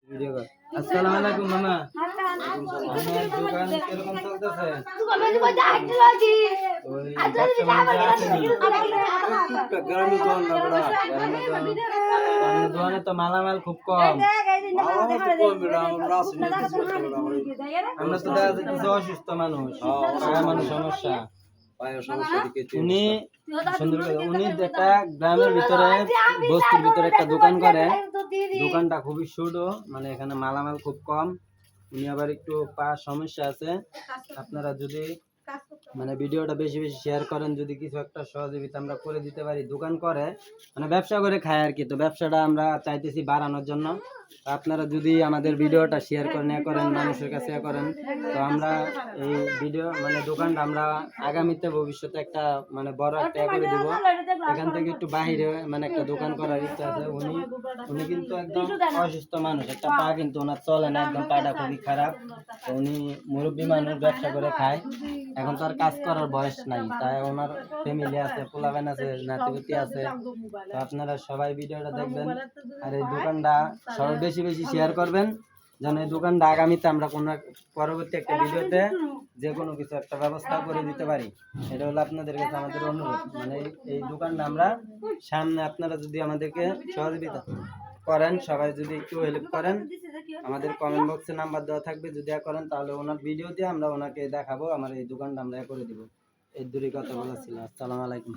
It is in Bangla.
ভিডিও কর। আসসালামু আলাইকুম মামা। আপনার দোকান কিরকম চলতেছে? ওই ব্যবসা বাণিজ্য আছে নি? গ্রামের দোকান না বড়া। আপনার দোকানে তো মালামাল খুব কম। আমরা তো দেখা যায় কিছু অসুস্থ মানুষ, পায়ে মানুষ সমস্যা। উনি সুন্দর করে উনি একটা গ্রামের ভিতরে বস্তির ভিতরে একটা দোকান করে। দোকানটা খুবই ছোট, মানে এখানে মালামাল খুব কম। উনি আবার একটু পা সমস্যা আছে। আপনারা যদি মানে ভিডিওটা বেশি বেশি শেয়ার করেন, যদি কিছু একটা সহযোগিতা আমরা করে দিতে পারি। দোকান করে মানে ব্যবসা করে খায় আর কি, তো ব্যবসাটা আমরা চাইতেছি বাড়ানোর জন্য। তো আপনারা যদি আমাদের ভিডিওটা শেয়ার করেন মানুষের কাছে করেন, তো আমরা এই ভিডিও মানে দোকানটা আমরা আগামীতে ভবিষ্যতে একটা মানে বড় একটা করে দিব। এখান থেকে একটু বাইরে মানে একটা দোকান করার ইচ্ছা আছে। উনি কিন্তু একদম অসুস্থ মানুষ, একটা পা কিন্তু ওনার চলে না, একদম পাটা খুবই খারাপ। তো উনি মুরব্বী মানুষ, ব্যবসা করে খায়। এখন তো আর কাজ করার বয়স নাই, তাই ওনার ফ্যামিলি আছে, পোলাবেন আছে, নাতিপুতি আছে। তো আপনারা সবাই ভিডিওটা দেখবেন আর এই দোকানটা সবাই বেশি বেশি শেয়ার করবেন, যেন এই দোকানটা আগামীতে আমরা কোনো পরবর্তী একটা ভিডিওতে যে কোনো কিছু একটা ব্যবস্থা করে দিতে পারি। এটা হলো আপনাদের কাছে আমাদের অনুরোধ। মানে এই দোকানটা আমরা সামনে আপনারা যদি আমাদেরকে সহযোগিতা করেন, সবাই যদি একটু হেল্প করেন, আমাদের কমেন্ট বক্সে নাম্বার দেওয়া থাকবে, যদি করেন তাহলে ওনার ভিডিও দিয়ে আমরা ওনাকে দেখাবো, আমার এই দোকানটা আমরা করে দিব। এই দূরে কথা বলা ছিল। আসসালামু আলাইকুম।